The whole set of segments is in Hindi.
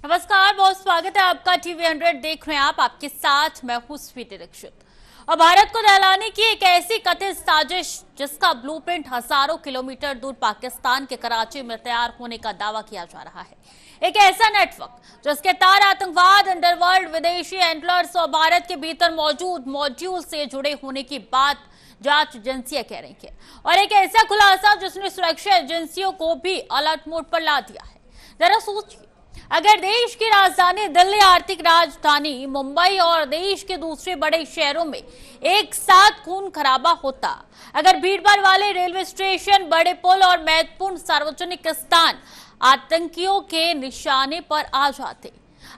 नमस्कार, बहुत स्वागत है आपका। टीवी 100 देख रहे हैं आप, आपके साथ मैं हूं स्वीटी दीक्षित। और भारत को दहलाने की एक ऐसी कथित साजिश जिसका ब्लूप्रिंट हजारों किलोमीटर दूर पाकिस्तान के कराची में तैयार होने का दावा किया जा रहा है। एक ऐसा नेटवर्क जिसके तार आतंकवाद, अंडरवर्ल्ड, विदेशी हैंडलर्स और भारत के भीतर मौजूद मॉड्यूल से जुड़े होने की बात जांच एजेंसियां कह रही है। और एक ऐसा खुलासा जिसने सुरक्षा एजेंसियों को भी अलर्ट मोड पर ला दिया है। जरा सोचिए, अगर देश की राजधानी दिल्ली, आर्थिक राजधानी मुंबई और देश के दूसरे बड़े शहरों में एक साथ खून खराबा होता, अगर भीड़भाड़ वाले रेलवे स्टेशन, बड़े पुल और महत्वपूर्ण सार्वजनिक स्थान आतंकियों के निशाने पर आ जाते,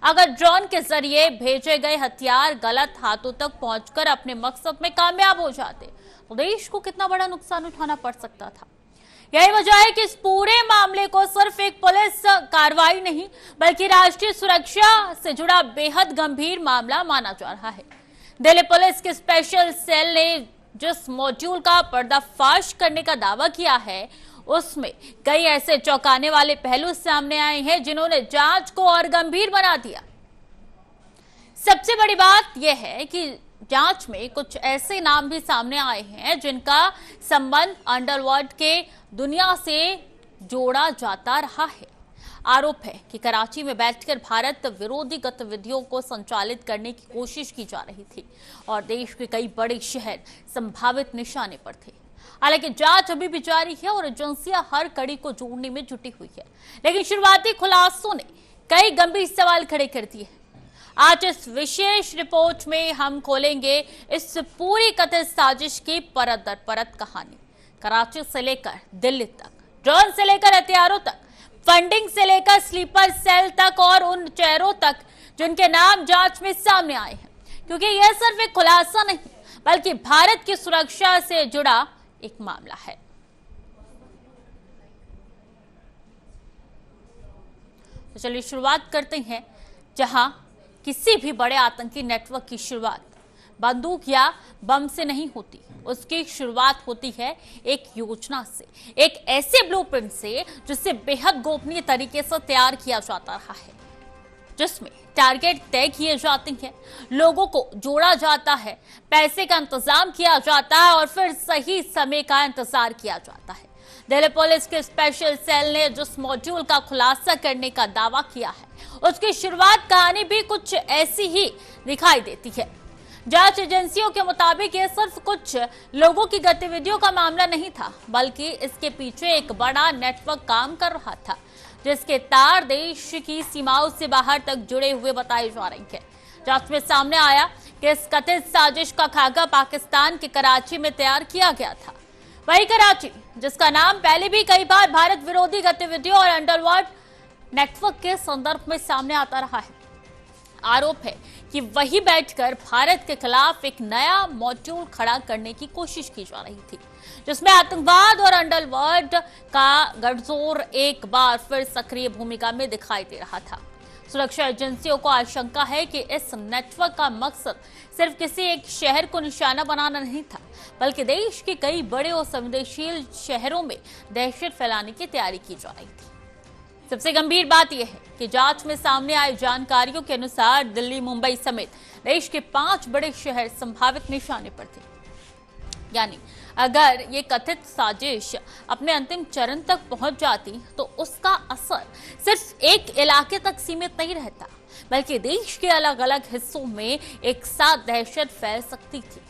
अगर ड्रोन के जरिए भेजे गए हथियार गलत हाथों तक पहुंचकर अपने मकसद में कामयाब हो जाते, तो देश को कितना बड़ा नुकसान उठाना पड़ सकता था। यही वजह है कि इस पूरे मामले को सिर्फ एक पुलिस कार्रवाई नहीं बल्कि राष्ट्रीय सुरक्षा से जुड़ा बेहद गंभीर मामला माना जा रहा है। दिल्ली पुलिस के स्पेशल सेल ने जिस मॉड्यूल का पर्दाफाश करने का दावा किया है, उसमें कई ऐसे चौंकाने वाले पहलू सामने आए हैं जिन्होंने जांच को और गंभीर बना दिया। सबसे बड़ी बात यह है कि जांच में कुछ ऐसे नाम भी सामने आए हैं जिनका संबंध अंडरवर्ल्ड के दुनिया से जोड़ा जाता रहा है। आरोप है कि कराची में बैठकर भारत विरोधी गतिविधियों को संचालित करने की कोशिश की जा रही थी और देश के कई बड़े शहर संभावित निशाने पर थे। हालांकि जांच अभी भी जारी है और एजेंसियां हर कड़ी को जोड़ने में जुटी हुई है, लेकिन शुरुआती खुलासों ने कई गंभीर सवाल खड़े कर दिए हैं। आज इस विशेष रिपोर्ट में हम खोलेंगे इस पूरी कथित साजिश की परत दर परत कहानी, कराची से लेकर दिल्ली तक, ड्रोन से लेकर हथियारों तक, फंडिंग से लेकर स्लीपर सेल तक और उन चेहरों तक जिनके नाम जांच में सामने आए हैं। क्योंकि यह सिर्फ एक खुलासा नहीं बल्कि भारत की सुरक्षा से जुड़ा एक मामला है। तो चलिए शुरुआत करते हैं, जहां किसी भी बड़े आतंकी नेटवर्क की शुरुआत बंदूक या बम से नहीं होती। उसकी शुरुआत होती है एक योजना से, एक ऐसे ब्लूप्रिंट से जिसे बेहद गोपनीय तरीके से तैयार किया जाता रहा है, जिसमें टारगेट तय किए जाते हैं, लोगों को जोड़ा जाता है, पैसे का इंतजाम किया जाता है और फिर सही समय का इंतजार किया जाता है। दिल्ली पुलिस के स्पेशल सेल ने जिस मॉड्यूल का खुलासा करने का दावा किया है, उसकी शुरुआत कहानी भी कुछ ऐसी ही दिखाई देती है। जांच एजेंसियों के मुताबिक यह सिर्फ कुछ लोगों की गतिविधियों का मामला नहीं था, बल्कि इसके पीछे एक बड़ा नेटवर्क काम कर रहा था, जिसके तार देश की सीमाओं से बाहर तक जुड़े हुए बताए जा रहे हैं। जांच में सामने आया कि इस कथित साजिश का खाका पाकिस्तान के कराची में तैयार किया गया था। वही कराची जिसका नाम पहले भी कई बार भारत विरोधी गतिविधियों और अंडरवर्ल्ड नेटवर्क के संदर्भ में सामने आता रहा है। आरोप है कि वही बैठकर भारत के खिलाफ एक नया मॉड्यूल खड़ा करने की कोशिश की जा रही थी, जिसमें आतंकवाद और अंडरवर्ल्ड का गठजोड़ एक बार फिर सक्रिय भूमिका में दिखाई दे रहा था। सुरक्षा एजेंसियों को आशंका है कि इस नेटवर्क का मकसद सिर्फ किसी एक शहर को निशाना बनाना नहीं था, बल्कि देश के कई बड़े और संवेदनशील शहरों में दहशत फैलाने की तैयारी की जा रही थी। सबसे गंभीर बात यह है कि जांच में सामने आई जानकारियों के अनुसार दिल्ली, मुंबई समेत देश के 5 बड़े शहर संभावित निशाने पर थे। यानी अगर ये कथित साजिश अपने अंतिम चरण तक पहुंच जाती तो उसका असर सिर्फ एक इलाके तक सीमित नहीं रहता, बल्कि देश के अलग अलग हिस्सों में एक साथ दहशत फैल सकती थी।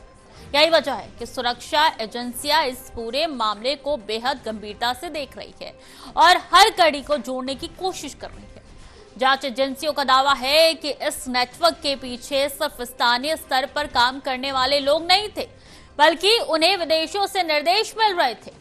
यही वजह है कि सुरक्षा एजेंसियां इस पूरे मामले को बेहद गंभीरता से देख रही है और हर कड़ी को जोड़ने की कोशिश कर रही है। जांच एजेंसियों का दावा है कि इस नेटवर्क के पीछे सिर्फ स्थानीय स्तर पर काम करने वाले लोग नहीं थे, बल्कि उन्हें विदेशों से निर्देश मिल रहे थे।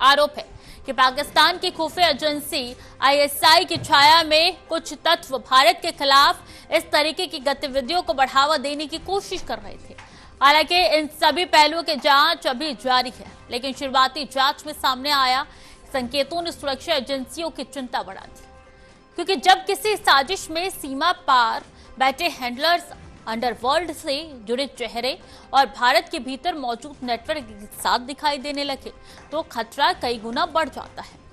आरोप है कि पाकिस्तान की खुफिया एजेंसी आईएसआई की छाया में कुछ तत्व भारत के खिलाफ इस तरीके की गतिविधियों को बढ़ावा देने की कोशिश कर रहे थे। हालांकि इन सभी पहलुओं की जांच अभी जारी है, लेकिन शुरुआती जांच में सामने आया संकेतों ने सुरक्षा एजेंसियों की चिंता बढ़ा दी। क्योंकि जब किसी साजिश में सीमा पार बैठे हैंडलर्स, अंडरवर्ल्ड से जुड़े चेहरे और भारत के भीतर मौजूद नेटवर्क एक साथ दिखाई देने लगे तो खतरा कई गुना बढ़ जाता है।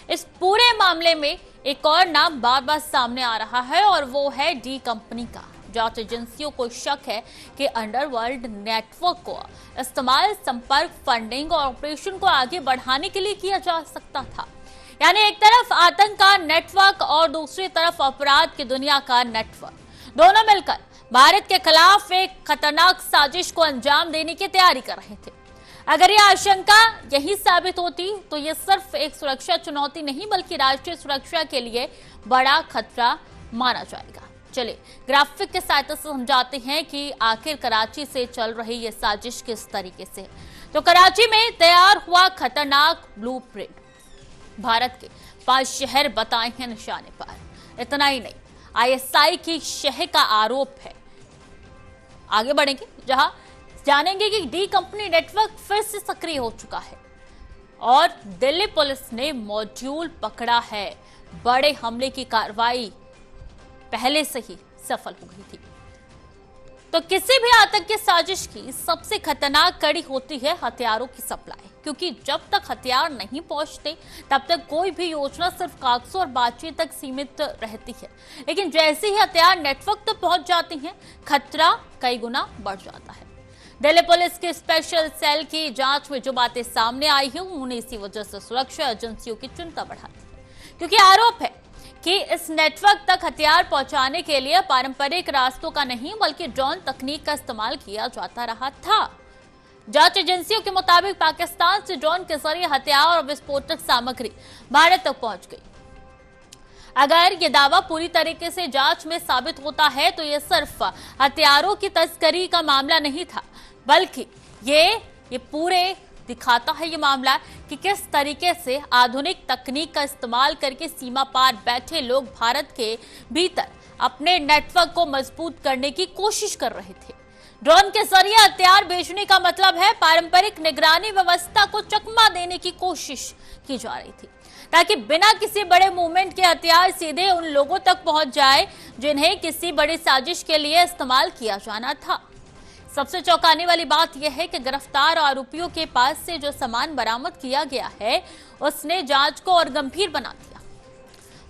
इस पूरे मामले में एक और नाम बार बार सामने आ रहा है और वो है डी कंपनी का। जांच एजेंसियों को शक है कि अंडरवर्ल्ड नेटवर्क को इस्तेमाल संपर्क, फंडिंग और ऑपरेशन को आगे बढ़ाने के लिए किया जा सकता था। यानी एक तरफ आतंक का नेटवर्क और दूसरी तरफ अपराध की दुनिया का नेटवर्क, दोनों मिलकर भारत के खिलाफ एक खतरनाक साजिश को अंजाम देने की तैयारी कर रहे थे। अगर यह आशंका यही साबित होती तो यह सिर्फ एक सुरक्षा चुनौती नहीं बल्कि राष्ट्रीय सुरक्षा के लिए बड़ा खतरा माना जाएगा। चलिए ग्राफिक के सहायता से समझाते हैं कि आखिर कराची से चल रही यह साजिश किस तरीके से। तो कराची में तैयार हुआ खतरनाक ब्लूप्रिंट, भारत के 5 शहर बताए हैं निशाने पर। इतना ही नहीं, आईएसआई की शह का आरोप है। आगे बढ़ेंगे जहां जानेंगे कि डी कंपनी नेटवर्क फिर से सक्रिय हो चुका है और दिल्ली पुलिस ने मॉड्यूल पकड़ा है। बड़े हमले की कार्रवाई पहले से ही सफल हो गई थी। तो किसी भी आतंकी साजिश की सबसे खतरनाक कड़ी होती है हथियारों की सप्लाई, क्योंकि जब तक हथियार नहीं पहुंचते तब तक कोई भी योजना सिर्फ कागजों और बातचीत तक सीमित रहती है। लेकिन जैसे ही हथियार नेटवर्क तक पहुंच जाते हैं, खतरा कई गुना बढ़ जाता है। दिल्ली पुलिस के स्पेशल सेल की जांच में जो बातें सामने आई हैं, उन्होंने इसी वजह से सुरक्षा एजेंसियों की चिंता बढ़ा दी है, क्योंकि आरोप है कि इस नेटवर्क तक हथियार पहुंचाने के लिए पारंपरिक रास्तों का नहीं बल्कि ड्रोन तकनीक का इस्तेमाल किया जाता रहा था। जांच एजेंसियों के मुताबिक पाकिस्तान से ड्रोन के जरिए हथियार और विस्फोटक सामग्री भारत तक पहुंच गई। अगर ये दावा पूरी तरीके से जांच में साबित होता है तो ये सिर्फ हथियारों की तस्करी का मामला नहीं था, बल्कि ये पूरे दिखाता है ये मामला कि किस तरीके से आधुनिक तकनीक का इस्तेमाल करके सीमा पार बैठे लोग भारत के भीतर अपने नेटवर्क को मजबूत करने की कोशिश कर रहे थे। ड्रोन के जरिए हथियार भेजने का मतलब है पारंपरिक निगरानी व्यवस्था को चकमा देने की कोशिश की जा रही थी, ताकि बिना किसी बड़े मूवमेंट के हथियार सीधे उन लोगों तक पहुंच जाए जिन्हें किसी बड़ी साजिश के लिए इस्तेमाल किया जाना था। सबसे चौंकाने वाली बात यह है कि गिरफ्तार आरोपियों के पास से जो सामान बरामद किया गया है उसने जांच को और गंभीर बना दिया।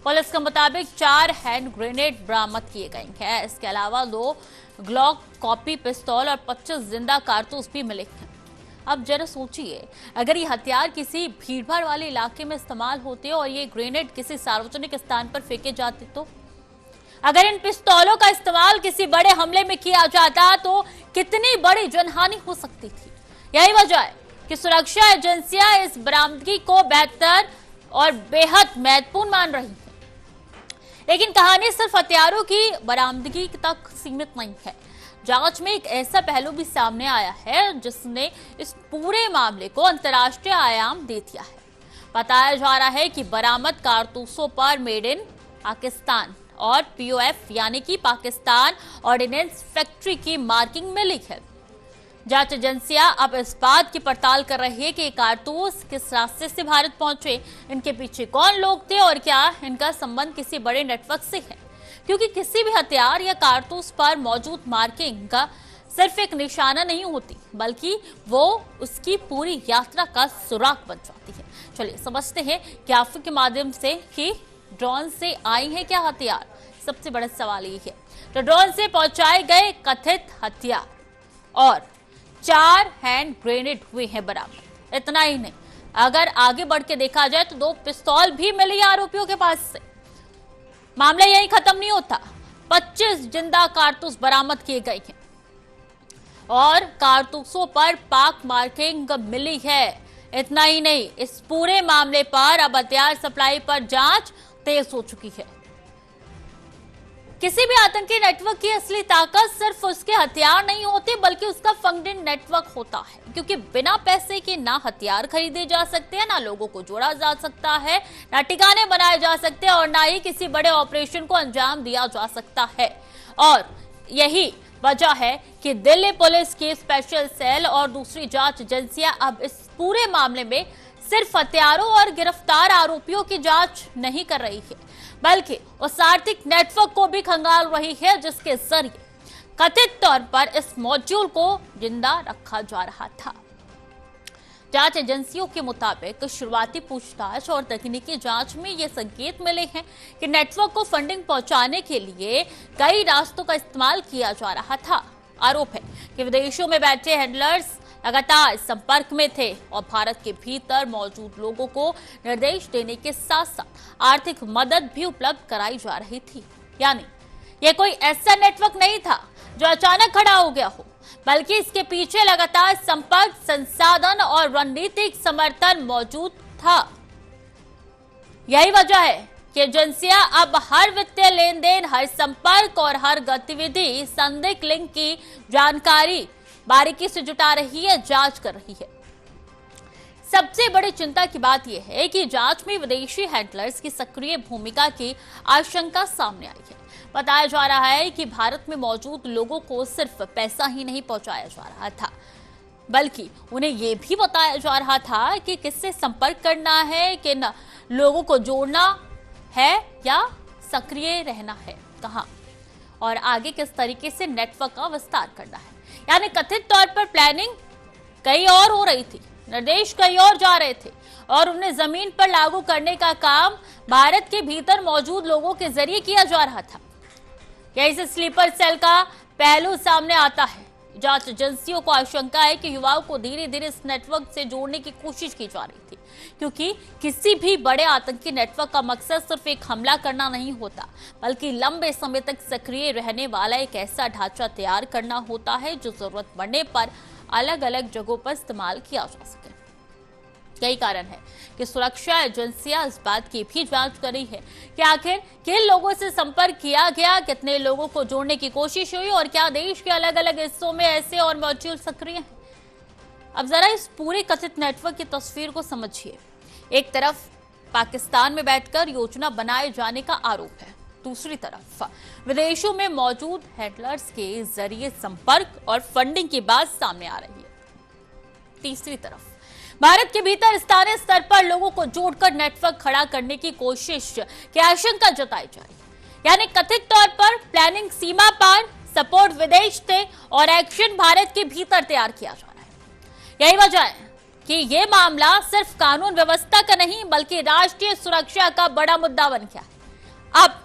पुलिस के मुताबिक 4 हैंड ग्रेनेड बरामद किए गए हैं। इसके अलावा 2 ग्लॉक कॉपी पिस्तौल और 25 जिंदा कारतूस भी मिले हैं। अब जरा सोचिए, अगर ये हथियार किसी भीड़भाड़ वाले इलाके में इस्तेमाल होते और ये ग्रेनेड किसी सार्वजनिक स्थान पर फेंके जाते, तो अगर इन पिस्तौलों का इस्तेमाल किसी बड़े हमले में किया जाता तो कितनी बड़ी जनहानि हो सकती थी। यही वजह है कि सुरक्षा एजेंसियां इस बरामदगी को बेहतर और बेहद महत्वपूर्ण मान रही हैं। लेकिन कहानी सिर्फ हथियारों की बरामदगी तक सीमित नहीं है। जांच में एक ऐसा पहलू भी सामने आया है जिसने इस पूरे मामले को अंतर्राष्ट्रीय आयाम दे दिया है। बताया जा रहा है कि बरामद कारतूसों पर मेड इन पाकिस्तान और पीओएफ यानी कि पाकिस्तान ऑर्डिनेंस फैक्ट्री की मार्किंग मिली है। जांच एजेंसियां अब इस बात की पड़ताल कर रही है कि ये कारतूस किस रास्ते से भारत पहुंचे, इनके पीछे कौन लोग थे और क्या इनका संबंध किसी बड़े नेटवर्क से है। क्योंकि किसी भी हथियार या कारतूस पर मौजूद मार्किंग का सिर्फ एक निशाना नहीं होती, बल्कि वो उसकी पूरी यात्रा का सुराग बन जाती है। चलिए समझते हैं ग्राफिक के माध्यम से कि ड्रोन से आई है क्या हथियार। सबसे बड़ा सवाल ये है। तो ड्रोन से पहुंचाए गए कथित हथियार और 4 हैंड ग्रेनेड हुए हैं बरामद। इतना ही नहीं, अगर आगे बढ़ के देखा जाए तो 2 पिस्तौल भी मिली आरोपियों के पास से। मामला यही खत्म नहीं होता, 25 जिंदा कारतूस बरामद किए गए हैं और कारतूसों पर पाक मार्किंग मिली है। इतना ही नहीं, इस पूरे मामले पर अब हथियार सप्लाई पर जांच तेज हो चुकी है। किसी भी आतंकी नेटवर्क की असली ताकत सिर्फ उसके हथियार नहीं होती बल्कि उसका फंडिंग नेटवर्क होता है, क्योंकि बिना पैसे के ना हथियार खरीदे जा सकते हैं, ना लोगों को जोड़ा जा सकता है, ना ठिकाने बनाए जा सकते हैं और ना ही किसी बड़े ऑपरेशन को अंजाम दिया जा सकता है। और यही वजह है कि दिल्ली पुलिस की स्पेशल सेल और दूसरी जांच एजेंसियां अब इस पूरे मामले में सिर्फ हथियारों और गिरफ्तार आरोपियों की जांच नहीं कर रही है, बल्कि उस आर्थिक नेटवर्क को भी खंगाल रही है जिसके जरिए कथित तौर पर इस मॉड्यूल को जिंदा रखा जा रहा था। जांच एजेंसियों के मुताबिक शुरुआती पूछताछ और तकनीकी जांच में ये संकेत मिले हैं कि नेटवर्क को फंडिंग पहुंचाने के लिए कई रास्तों का इस्तेमाल किया जा रहा था। आरोप है कि विदेशों में बैठे हैंडलर्स लगातार संपर्क में थे और भारत के भीतर मौजूद लोगों को निर्देश देने के साथ साथ आर्थिक मदद भी उपलब्ध कराई जा रही थी। यानी यह कोई ऐसा नेटवर्क नहीं था जो अचानक खड़ा हो गया हो, बल्कि इसके पीछे लगातार संपर्क, संसाधन और रणनीतिक समर्थन मौजूद था। यही वजह है कि एजेंसियां अब हर वित्तीय लेन देन, हर संपर्क और हर गतिविधि, संदिग्ध लिंक की जानकारी बारीकी से जुटा रही है, जांच कर रही है। सबसे बड़ी चिंता की बात यह है कि जांच में विदेशी हैंडलर्स की सक्रिय भूमिका की आशंका सामने आई है। बताया जा रहा है कि भारत में मौजूद लोगों को सिर्फ पैसा ही नहीं पहुंचाया जा रहा था, बल्कि उन्हें यह भी बताया जा रहा था कि किससे संपर्क करना है, किन लोगों को जोड़ना है या सक्रिय रहना है कहां, और आगे किस तरीके से नेटवर्क का विस्तार करना है। यानी कथित तौर पर प्लानिंग कहीं और हो रही थी, निर्देश कहीं और जा रहे थे और उन्हें जमीन पर लागू करने का काम भारत के भीतर मौजूद लोगों के जरिए किया जा रहा था। यही से स्लीपर सेल का पहलू सामने आता है। जांच एजेंसियों को आशंका है कि युवाओं को धीरे धीरे इस नेटवर्क से जोड़ने की कोशिश की जा रही थी, क्योंकि किसी भी बड़े आतंकी नेटवर्क का मकसद सिर्फ एक हमला करना नहीं होता, बल्कि लंबे समय तक सक्रिय रहने वाला एक ऐसा ढांचा तैयार करना होता है जो जरूरत पड़ने पर अलग अलग जगहों पर इस्तेमाल किया जा सके। यही कारण है कि सुरक्षा एजेंसियां इस बात की भी जांच कर रही है कि आखिर किन लोगों से संपर्क किया गया, कितने लोगों को जोड़ने की कोशिश हुई और क्या देश के अलग अलग हिस्सों में ऐसे और मॉड्यूल सक्रिय हैं। अब जरा इस पूरे कथित नेटवर्क की तस्वीर को समझिए। एक तरफ पाकिस्तान में बैठकर योजना बनाए जाने का आरोप है, दूसरी तरफ विदेशों में मौजूद हैंडलर्स के जरिए संपर्क और फंडिंग की बात सामने आ रही है। तीसरी तरफ भारत के भीतर स्थानीय स्तर पर लोगों को जोड़कर नेटवर्क खड़ा करने की कोशिश की आशंका जताई जा रही है। यानी कथित तौर पर प्लानिंग सीमा पार, सपोर्ट विदेश थे और एक्शन भारत के भीतर तैयार किया जा रहा है। यही वजह है कि यह मामला सिर्फ कानून व्यवस्था का नहीं, बल्कि राष्ट्रीय सुरक्षा का बड़ा मुद्दा बन गया है। अब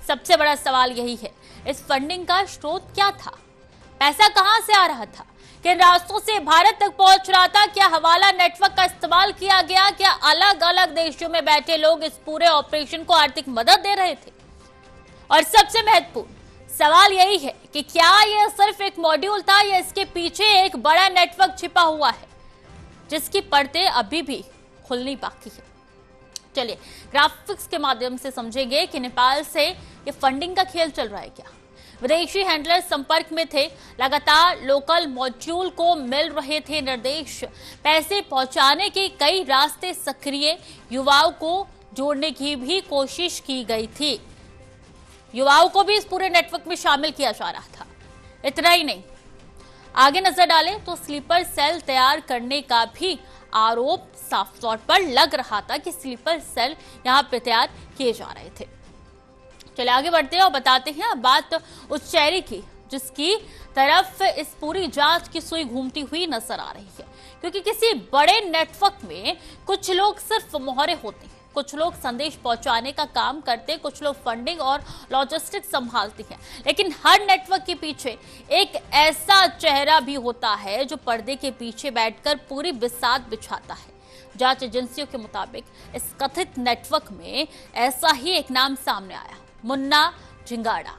सबसे बड़ा सवाल यही है, इस फंडिंग का स्रोत क्या था, पैसा कहां से आ रहा था, किन रास्तों से भारत तक पहुंच रहा था, क्या हवाला नेटवर्क का इस्तेमाल किया गया, क्या अलग अलग देशों में बैठे लोग इस पूरे ऑपरेशन को आर्थिक मदद दे रहे थे। और सबसे महत्वपूर्ण सवाल यही है कि क्या यह सिर्फ एक मॉड्यूल था या इसके पीछे एक बड़ा नेटवर्क छिपा हुआ है जिसकी परतें अभी भी खुलनी बाकी है। चलिए ग्राफिक्स के माध्यम से समझेंगे कि नेपाल से ये फंडिंग का खेल चल रहा है क्या। विदेशी हैंडलर संपर्क में थे, लगातार लोकल मॉड्यूल को मिल रहे थे निर्देश, पैसे पहुंचाने के कई रास्ते सक्रिय, युवाओं को जोड़ने की भी कोशिश की गई थी। युवाओं को भी इस पूरे नेटवर्क में शामिल किया जा रहा था। इतना ही नहीं, आगे नजर डालें तो स्लीपर सेल तैयार करने का भी आरोप साफ तौर पर लग रहा था कि स्लीपर सेल यहां पर तैयार किए जा रहे थे। चलिए आगे बढ़ते हैं और बताते हैं बात उस चेहरे की जिसकी तरफ इस पूरी जांच की सुई घूमती हुई नजर आ रही है, क्योंकि किसी बड़े नेटवर्क में कुछ लोग सिर्फ मोहरे होते हैं, कुछ लोग संदेश पहुंचाने का काम करते हैं, कुछ लोग फंडिंग और लॉजिस्टिक्स संभालते हैं, लेकिन हर नेटवर्क के पीछे एक ऐसा चेहरा भी होता है जो पर्दे के पीछे बैठकर पूरी बिसात बिछाता है। जांच एजेंसियों के मुताबिक इस कथित नेटवर्क में ऐसा ही एक नाम सामने आया, मुन्ना झिंगाड़ा।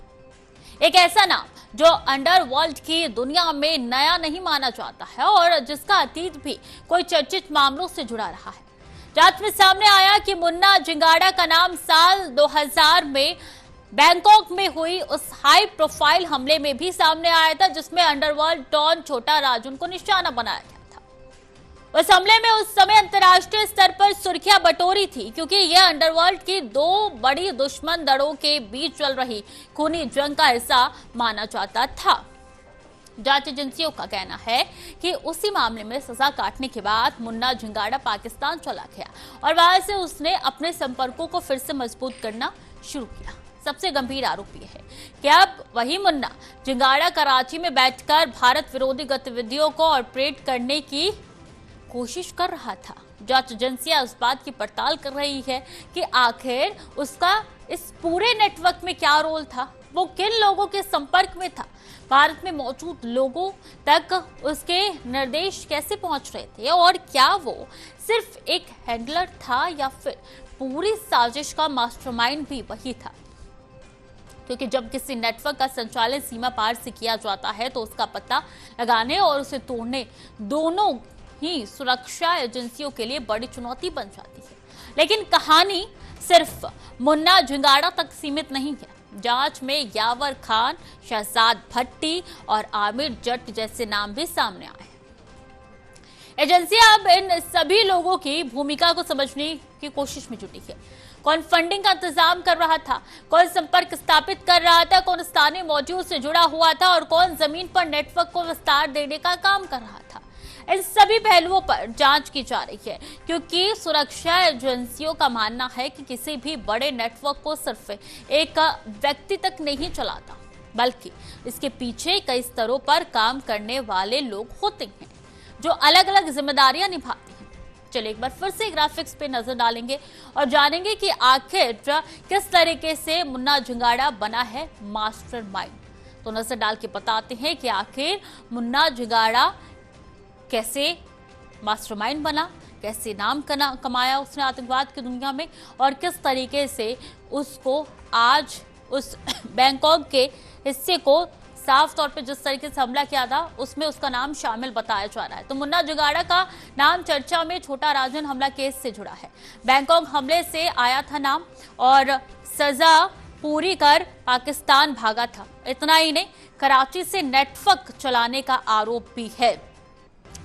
एक ऐसा नाम जो अंडरवर्ल्ड की दुनिया में नया नहीं माना जाता है और जिसका अतीत भी कोई चर्चित मामलों से जुड़ा रहा है। जांच में सामने आया कि मुन्ना झिंगाड़ा का नाम साल 2000 में बैंकॉक में हुई उस हाई प्रोफाइल हमले में भी सामने आया था, जिसमें अंडरवर्ल्ड डॉन छोटा राजन को निशाना बनाया गया था। उस हमले में उस समय अंतर्राष्ट्रीय स्तर पर सुर्खियां बटोरी थी, क्योंकि यह अंडरवर्ल्ड की दो बड़ी दुश्मन दड़ों के बीच चल रही खूनी जंग का हिस्सा माना जाता था। जांच एजेंसियों का कहना है कि उसी मामले में सजा काटने के बाद मुन्ना झिंगाड़ा पाकिस्तान चला गया और वहां से उसने अपने संपर्कों को फिर से मजबूत करना शुरू किया। सबसे गंभीर आरोप यह है कि अब वही मुन्ना झिंगाड़ा कराची में बैठकर भारत विरोधी गतिविधियों को ऑपरेट करने की कोशिश कर रहा था। जांच एजेंसियां उस बात की पड़ताल कर रही है कि आखिर उसका इस पूरे नेटवर्क में क्या रोल था, वो किन लोगों के संपर्क में था, भारत में मौजूद लोगों तक उसके निर्देश कैसे पहुंच रहे थे और क्या वो सिर्फ एक हैंडलर था या फिर पूरी साजिश का मास्टरमाइंड भी वही था। क्योंकि जब किसी नेटवर्क का संचालन सीमा पार से किया जाता है तो उसका पता लगाने और उसे तोड़ने दोनों ही सुरक्षा एजेंसियों के लिए बड़ी चुनौती बन जाती है। लेकिन कहानी सिर्फ मुन्ना झिंगाड़ा तक सीमित नहीं है। जांच में यावर खान, शहजाद भट्टी और आमिर जट जैसे नाम भी सामने आए हैं। एजेंसियां अब इन सभी लोगों की भूमिका को समझने की कोशिश में जुटी है। कौन फंडिंग का इंतजाम कर रहा था, कौन संपर्क स्थापित कर रहा था, कौन स्थानीय मॉड्यूल से जुड़ा हुआ था और कौन जमीन पर नेटवर्क को विस्तार देने का काम कर रहा था। इन सभी पहलुओं पर जांच की जा रही है, क्योंकि सुरक्षा एजेंसियों का मानना है कि किसी भी बड़े नेटवर्क को सिर्फ एक व्यक्ति तक नहीं चलाता, बल्कि इसके पीछे कई स्तरों पर काम करने वाले लोग होते हैं जो अलग अलग जिम्मेदारियां निभाते हैं। चलिए एक बार फिर से ग्राफिक्स पे नजर डालेंगे और जानेंगे कि आखिर किस तरीके से मुन्ना झिंगाड़ा बना है मास्टरमाइंड। तो नजर डाल के बताते हैं कि आखिर मुन्ना झिंगाड़ा कैसे मास्टरमाइंड बना, कैसे नाम कमाया उसने आतंकवाद की दुनिया में और किस तरीके से उसको आज उस बैंकॉक के हिस्से को साफ तौर पे जिस तरीके से हमला किया था उसमें उसका नाम शामिल बताया जा रहा है। तो मुन्ना झिंगाड़ा का नाम चर्चा में छोटा राजन हमला केस से जुड़ा है। बैंकॉक हमले से आया था नाम और सजा पूरी कर पाकिस्तान भागा था। इतना ही नहीं, कराची से नेटवर्क चलाने का आरोप भी है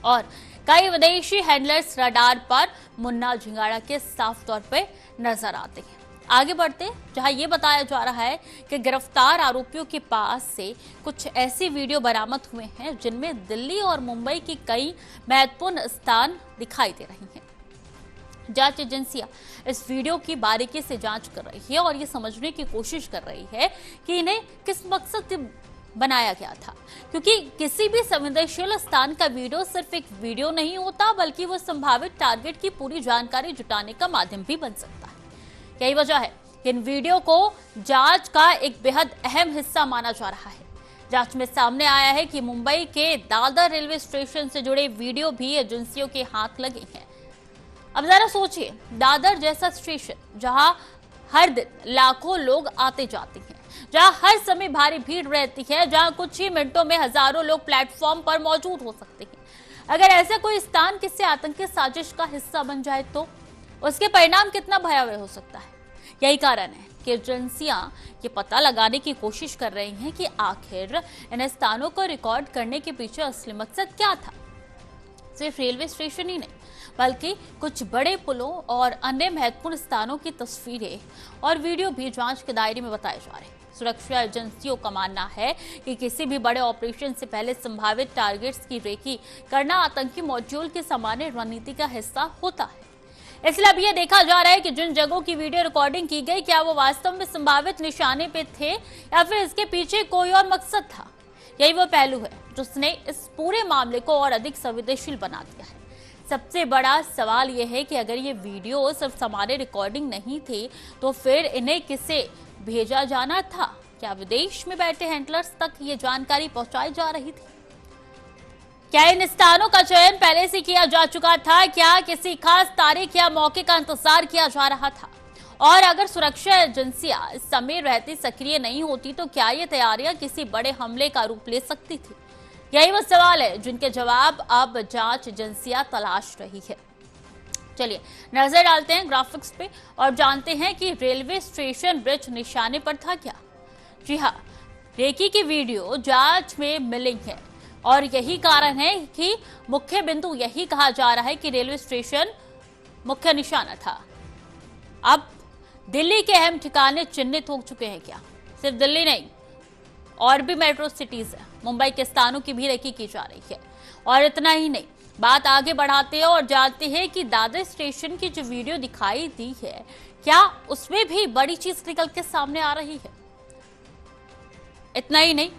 और कई विदेशी हैंडलर्स रडार पर मुन्ना झिंगाड़ा के साफ तौर पे नजर आते हैं। आगे बढ़ते जहां ये बताया जा रहा है कि गिरफ्तार आरोपियों के पास से कुछ ऐसे वीडियो बरामद हुए हैं जिनमें दिल्ली और मुंबई की कई महत्वपूर्ण स्थान दिखाई दे रही हैं। जांच एजेंसियां इस वीडियो की बारीकी से जांच कर रही है और ये समझने की कोशिश कर रही है कि इन्हें किस मकसद से बनाया गया था, क्योंकि किसी भी संवेदनशील स्थान का वीडियो सिर्फ एक वीडियो नहीं होता, बल्कि वो संभावित टारगेट की पूरी जानकारी जुटाने का माध्यम भी बन सकता है। यही वजह है कि इन वीडियो को जांच का एक बेहद अहम हिस्सा माना जा रहा है। जांच में सामने आया है कि मुंबई के दादर रेलवे स्टेशन से जुड़े वीडियो भी एजेंसियों के हाथ लगे हैं। अब जरा सोचिए, दादर जैसा स्टेशन जहां हर दिन लाखों लोग आते जाते हैं, जहां हर समय भारी भीड़ रहती है, जहां कुछ ही मिनटों में हजारों लोग प्लेटफॉर्म पर मौजूद हो सकते हैं। अगर ऐसा कोई स्थान किसी आतंकी साजिश का हिस्सा बन जाए तो उसके परिणाम कितना भयावह हो सकता है। यही कारण है कि एजेंसियां ये पता लगाने की कोशिश कर रही हैं कि आखिर इन स्थानों को रिकॉर्ड करने के पीछे असली मकसद क्या था। सिर्फ रेलवे स्टेशन ही नहीं, बल्कि कुछ बड़े पुलों और अन्य महत्वपूर्ण स्थानों की तस्वीरें और वीडियो भी जांच के दायरे में बताए जा रहे हैं। सुरक्षा एजेंसियों का मानना है कि किसी भी बड़े ऑपरेशन से पहले संभावित टारगेट्स की रेकी करना आतंकी मॉड्यूल की सामान्य रणनीति का हिस्सा होता है। इसलिए अब यह देखा जा रहा है कि जिन जगहों की वीडियो रिकॉर्डिंग की गई, क्या वो वास्तव में संभावित निशाने पे थे या फिर इसके पीछे कोई और मकसद था। यही वो पहलू है जिसने इस पूरे मामले को और अधिक संवेदनशील बना दिया है। सबसे बड़ा सवाल यह है कि अगर ये वीडियो सिर्फ सामान्य रिकॉर्डिंग नहीं थी तो फिर इन्हें किसे भेजा जाना था। क्या विदेश में बैठे हैंडलर्स तक ये जानकारी पहुंचाई जा रही थी? क्या इन स्थानों का चयन पहले से किया जा चुका था? क्या किसी खास तारीख या मौके का इंतजार किया जा रहा था? और अगर सुरक्षा एजेंसियां इस समय रहती सक्रिय नहीं होती तो क्या ये तैयारियां किसी बड़े हमले का रूप ले सकती थी? यही वो सवाल है जिनके जवाब अब जांच एजेंसियां तलाश रही है। चलिए नजर डालते हैं ग्राफिक्स पे और जानते हैं कि रेलवे स्टेशन ब्रिज निशाने पर था क्या। जी हाँ, रेकी की वीडियो जांच में मिली है और यही कारण है कि मुख्य बिंदु यही कहा जा रहा है कि रेलवे स्टेशन मुख्य निशाना था। अब दिल्ली के अहम ठिकाने चिन्हित हो चुके हैं क्या? सिर्फ दिल्ली नहीं, और भी मेट्रो सिटीज है, मुंबई के स्थानों की भी रेकी की जा रही है। और इतना ही नहीं, बात आगे बढ़ाते हैं और जानते हैं कि दादर स्टेशन की जो वीडियो दिखाई दी है, क्या उसमें भी बड़ी चीज निकल के सामने आ रही है। इतना ही नहीं,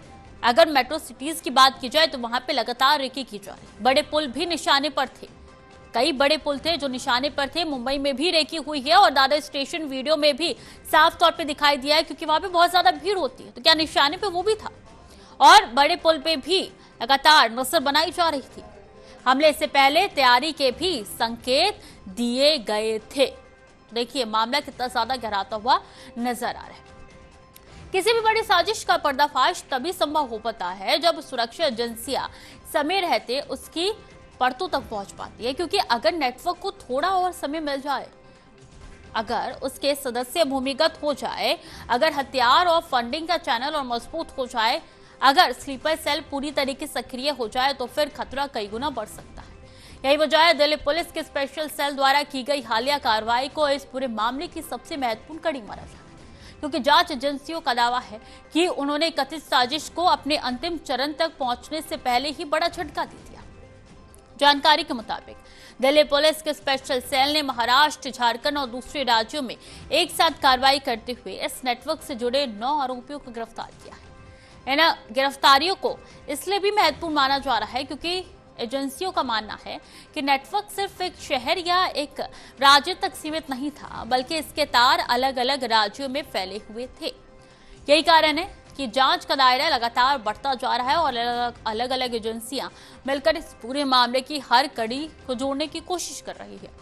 अगर मेट्रो सिटीज की बात की जाए तो वहां पे लगातार रेकी की जा रही, बड़े पुल भी निशाने पर थे। कई बड़े पुल थे जो निशाने पर थे। मुंबई में भी रेकी हुई है और दादर स्टेशन वीडियो में भी साफ तौर पे दिखाई दिया है, क्योंकि वहां पे बहुत ज्यादा भीड़ होती है। तो क्या निशाने पे वो भी था? और बड़े पुल पे भी लगातार नजर बनाई जा रही थी। हमले से पहले तैयारी के भी संकेत दिए गए थे। देखिए मामला कितना ज्यादा गहराता हुआ नजर आ रहा है। किसी भी बड़ी साजिश का पर्दाफाश तभी संभव हो पाता है जब सुरक्षा एजेंसियां समय रहते उसकी परतों तक पहुंच पाती है, क्योंकि अगर नेटवर्क को थोड़ा और समय मिल जाए, अगर उसके सदस्य भूमिगत हो जाए, अगर हथियार और फंडिंग का चैनल और मजबूत हो जाए, अगर स्लीपर सेल पूरी तरीके से सक्रिय हो जाए, तो फिर खतरा कई गुना बढ़ सकता है। यही वजह है दिल्ली पुलिस के स्पेशल सेल द्वारा की गई हालिया कार्रवाई को इस पूरे मामले की सबसे महत्वपूर्ण कड़ी माना जा रहा है, क्योंकि जांच एजेंसियों का दावा है कि उन्होंने कथित साजिश को अपने अंतिम चरण तक पहुंचने से पहले ही बड़ा झटका दे दिया। जानकारी के मुताबिक दिल्ली पुलिस के स्पेशल सेल ने महाराष्ट्र, झारखंड और दूसरे राज्यों में एक साथ कार्रवाई करते हुए इस नेटवर्क से जुड़े 9 आरोपियों को गिरफ्तार किया है। इन गिरफ्तारियों को इसलिए भी महत्वपूर्ण माना जा रहा है क्योंकि एजेंसियों का मानना है कि नेटवर्क सिर्फ एक शहर या एक राज्य तक सीमित नहीं था, बल्कि इसके तार अलग अलग राज्यों में फैले हुए थे। यही कारण है कि जांच का दायरा लगातार बढ़ता जा रहा है और अलग अलग एजेंसियां मिलकर इस पूरे मामले की हर कड़ी को जोड़ने की कोशिश कर रही है।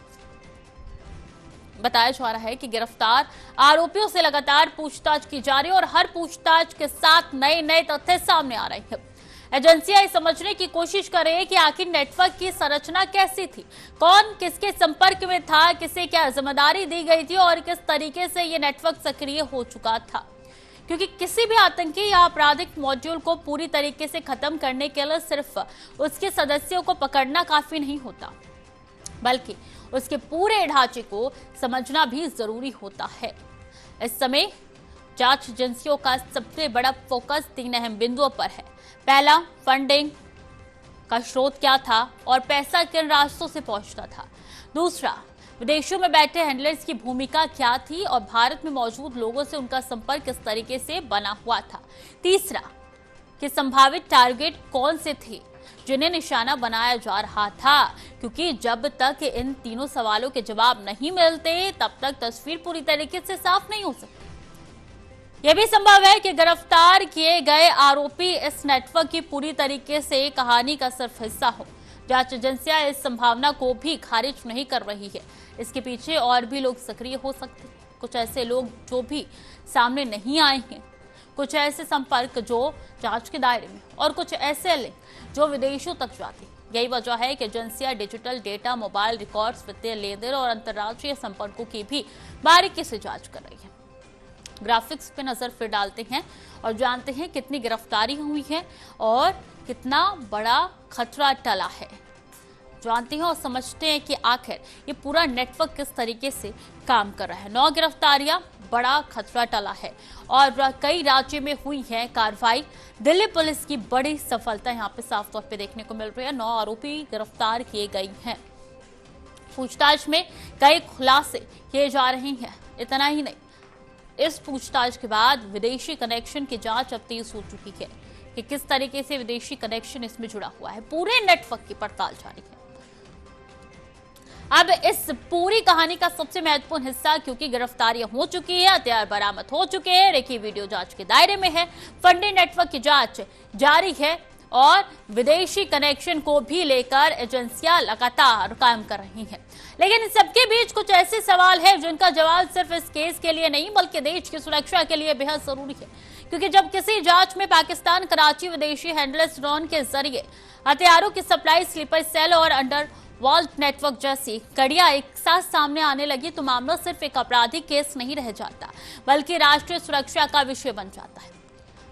बताया जा रहा है कि गिरफ्तार आरोपियों से लगातार पूछताछ की जा रही है और हर पूछताछ के साथ नए नए तथ्य सामने आ रहे हैं। एजेंसियां ये समझने की कोशिश कर रही है कि आखिर नेटवर्क की संरचना कैसी थी, कौन किसके संपर्क में था, किसे क्या जिम्मेदारी दी गई थी और किस तरीके से ये नेटवर्क सक्रिय हो चुका था। क्योंकि किसी भी आतंकी या आपराधिक मॉड्यूल को पूरी तरीके से खत्म करने के लिए सिर्फ उसके सदस्यों को पकड़ना काफी नहीं होता, बल्कि उसके पूरे ढांचे को समझना भी जरूरी होता है। इस समय जांच एजेंसियों का सबसे बड़ा फोकस 3 अहम बिंदुओं पर है। पहला, फंडिंग का स्रोत क्या था और पैसा किन रास्तों से पहुंचता था। दूसरा, विदेशों में बैठे हैंडलर्स की भूमिका क्या थी और भारत में मौजूद लोगों से उनका संपर्क किस तरीके से बना हुआ था। तीसरा, कि संभावित टारगेट कौन से थे जिन्हें निशाना बनाया जा रहा था, क्योंकि जब तक इन तीनों सवालों के जवाब नहीं मिलते तब तक तस्वीर पूरी तरीके से साफ नहीं हो सकती। यह भी संभव है कि गिरफ्तार किए गए आरोपी इस नेटवर्क की पूरी तरीके से कहानी का सिर्फ हिस्सा हो। जांच एजेंसियां इस संभावना को भी खारिज नहीं कर रही है। इसके पीछे और भी लोग सक्रिय हो सकते हैं, कुछ ऐसे लोग जो भी सामने नहीं आए हैं, कुछ ऐसे संपर्क जो जांच के दायरे में, और कुछ ऐसे लिंक जो विदेशों तक जाते हैं। यही वजह है कि एजेंसियां डिजिटल डेटा, मोबाइल रिकॉर्ड्स, वित्तीय लेनदेन और अंतर्राष्ट्रीय संपर्कों की भी बारीकी से जांच कर रही है। ग्राफिक्स पे नजर फिर डालते हैं और जानते हैं कितनी गिरफ्तारी हुई है और कितना बड़ा खतरा टला है। जानते हैं और समझते हैं कि आखिर ये पूरा नेटवर्क किस तरीके से काम कर रहा है। 9 गिरफ्तारियां, बड़ा खतरा टला है और कई राज्यों में हुई है कार्रवाई। दिल्ली पुलिस की बड़ी सफलता यहाँ पे साफ तौर पे देखने को मिल रही है। 9 आरोपी गिरफ्तार किए गए हैं। पूछताछ में कई खुलासे किए जा रहे हैं। इतना ही नहीं, इस पूछताछ के बाद विदेशी कनेक्शन की जांच अब तेज हो चुकी है कि किस तरीके से विदेशी कनेक्शन इसमें जुड़ा हुआ है। पूरे नेटवर्क की पड़ताल जारी है। अब इस पूरी कहानी का सबसे महत्वपूर्ण हिस्सा, क्योंकि गिरफ्तारियां हो चुकी है, हथियार बरामद हो चुके हैं, रेकी वीडियो जांच के दायरे में है, फंडिंग नेटवर्क की जांच जारी है और विदेशी कनेक्शन को भी लेकर एजेंसियां लगातार काम कर रही हैं। लेकिन इन सबके बीच कुछ ऐसे सवाल हैं जिनका जवाब सिर्फ इस केस के लिए नहीं बल्कि देश की सुरक्षा के लिए बेहद जरूरी है। क्योंकि जब किसी जांच में पाकिस्तान कराची विदेशी हैंडलर्स ड्रोन के जरिए हथियारों की सप्लाई, स्लीपर सेल और अंडर वर्ल्ड नेटवर्क जैसी कड़ियां एक साथ सामने आने लगी तो मामला सिर्फ एक आपराधिक केस नहीं रह जाता, बल्कि राष्ट्रीय सुरक्षा का विषय बन जाता है।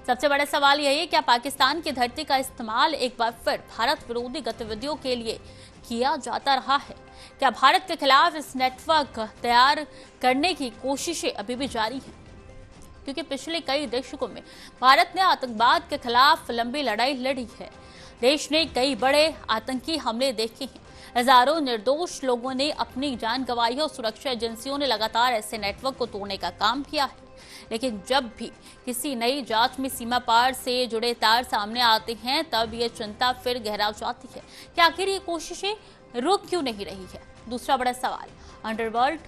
सबसे बड़ा सवाल यही है, क्या पाकिस्तान की धरती का इस्तेमाल एक बार फिर भारत विरोधी गतिविधियों के लिए किया जाता रहा है? क्या भारत के खिलाफ इस नेटवर्क तैयार करने की कोशिशें अभी भी जारी हैं? क्योंकि पिछले कई दशकों में भारत ने आतंकवाद के खिलाफ लंबी लड़ाई लड़ी है। देश ने कई बड़े आतंकी हमले देखे हैं, हजारों निर्दोष लोगों ने अपनी जान गंवाई और सुरक्षा एजेंसियों ने लगातार ऐसे नेटवर्क को तोड़ने का काम किया है। लेकिन जब भी किसी नई जांच में सीमा पार से जुड़े तार सामने आते हैं तब ये चिंता फिर गहरा जाती है कि आखिर ये कोशिशें रुक क्यों नहीं रही है? दूसरा बड़ा सवाल, अंडरवर्ल्ड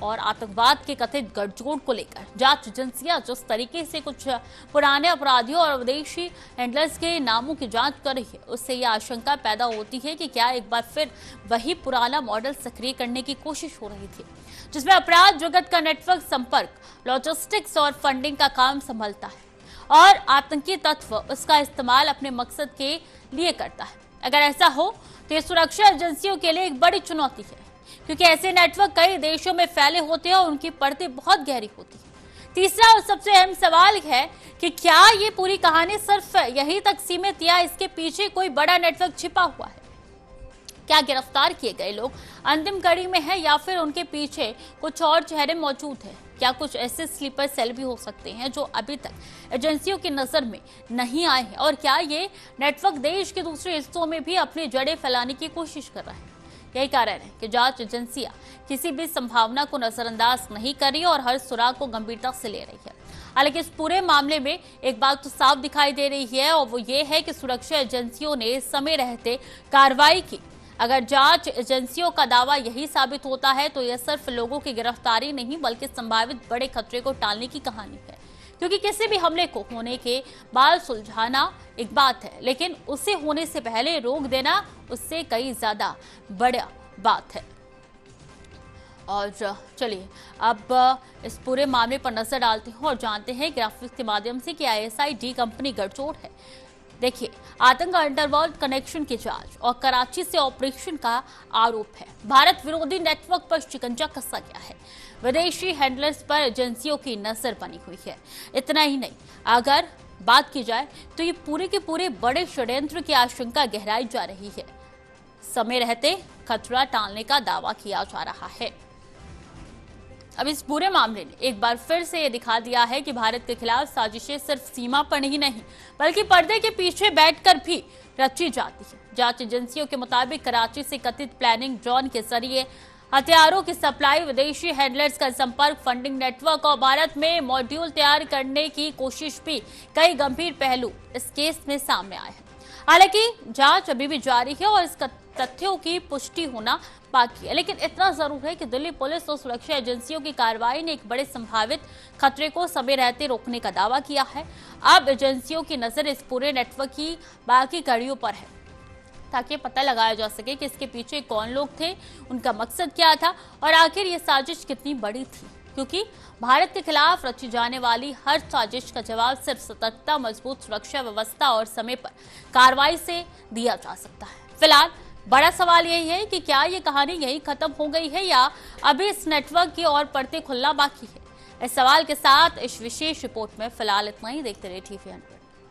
और आतंकवाद के कथित गठजोड़ को लेकर जांच एजेंसियां जिस तरीके से कुछ पुराने अपराधियों और विदेशी हैंडलर्स के नामों की जांच कर रही है, उससे यह आशंका पैदा होती है कि क्या एक बार फिर वही पुराना मॉडल सक्रिय करने की कोशिश हो रही थी, जिसमें अपराध जगत का नेटवर्क, संपर्क, लॉजिस्टिक्स और फंडिंग का काम संभलता है और आतंकी तत्व उसका इस्तेमाल अपने मकसद के लिए करता है। अगर ऐसा हो तो ये सुरक्षा एजेंसियों के लिए एक बड़ी चुनौती है, क्योंकि ऐसे नेटवर्क कई देशों में फैले होते हैं और उनकी परतें बहुत गहरी होती हैं। तीसरा और सबसे अहम सवाल है कि क्या ये पूरी कहानी सिर्फ यहीं तक सीमित या इसके पीछे कोई बड़ा नेटवर्क छिपा हुआ है? क्या गिरफ्तार किए गए लोग अंतिम कड़ी में है या फिर उनके पीछे कुछ और चेहरे मौजूद हैं? क्या कुछ ऐसे स्लीपर सेल भी हो सकते हैं जो अभी तक एजेंसियों की नजर में नहीं आए हैं? और क्या ये नेटवर्क देश के दूसरे हिस्सों में भी अपनी जड़ें फैलाने की कोशिश कर रहा है? यही कारण है कि जांच एजेंसियां किसी भी संभावना को नजरअंदाज नहीं कर रही और हर सुराग को गंभीरता से ले रही है। हालांकि इस पूरे मामले में एक बात तो साफ दिखाई दे रही है और वो ये है कि सुरक्षा एजेंसियों ने समय रहते कार्रवाई की। अगर जांच एजेंसियों का दावा यही साबित होता है तो यह सिर्फ लोगों की गिरफ्तारी नहीं बल्कि संभावित बड़े खतरे को टालने की कहानी है, क्योंकि किसी भी हमले को होने के बाद सुलझाना एक बात है, लेकिन उसे होने से पहले रोक देना उससे कई ज्यादा बड़ा बात है। और चलिए अब इस पूरे मामले पर नजर डालते हैं और जानते हैं ग्राफिक्स के माध्यम से कि ISID कंपनी गठजोड़ है। देखिए, आतंक अंडरवर्ल्ड कनेक्शन की जांच और कराची से ऑपरेशन का आरोप है। भारत विरोधी नेटवर्क पर शिकंजा कसा गया है। विदेशी हैंडलर्स पर एजेंसियों की नजर बनी हुई है। इतना ही नहीं, अगर बात की जाए तो ये पूरे के पूरे बड़े षड्यंत्र की आशंका गहराई जा रही है। समय रहते खतरा टालने का दावा किया जा रहा है। अब इस पूरे मामले ने एक बार फिर से ये दिखा दिया है कि भारत के खिलाफ साजिशें सिर्फ सीमा पर नहीं बल्कि पर्दे के पीछे बैठकर भी रची जाती है। जांच एजेंसियों के मुताबिक कराची से कथित प्लानिंग ड्रोन के जरिए हथियारों की सप्लाई, विदेशी हैंडलर्स का संपर्क, फंडिंग नेटवर्क और भारत में मॉड्यूल तैयार करने की कोशिश भी कई गंभीर पहलू इस केस में सामने आए हैं। हालांकि जांच अभी भी जारी है और इस तथ्यों की पुष्टि होना बाकी है, लेकिन इतना जरूर है कि दिल्ली पुलिस और सुरक्षा एजेंसियों की कार्रवाई ने एक बड़े संभावित खतरे को समय रहते रोकने का दावा किया है। अब एजेंसियों की नजर इस पूरे नेटवर्क की बाकी कड़ियों पर है, ताकि पता लगाया जा सके कि इसके पीछे कौन लोग थे, उनका मकसद क्या था और आखिर ये साजिश कितनी बड़ी थी। क्योंकि भारत के खिलाफ रची जाने वाली हर साजिश का जवाब सिर्फ सतर्कता, मजबूत सुरक्षा व्यवस्था और समय पर कार्रवाई से दिया जा सकता है। फिलहाल बड़ा सवाल यही है कि क्या ये कहानी यही खत्म हो गई है या अभी इस नेटवर्क की और परतें खुलना बाकी है। इस सवाल के साथ इस विशेष रिपोर्ट में फिलहाल इतना ही। देखते रहिए TV100।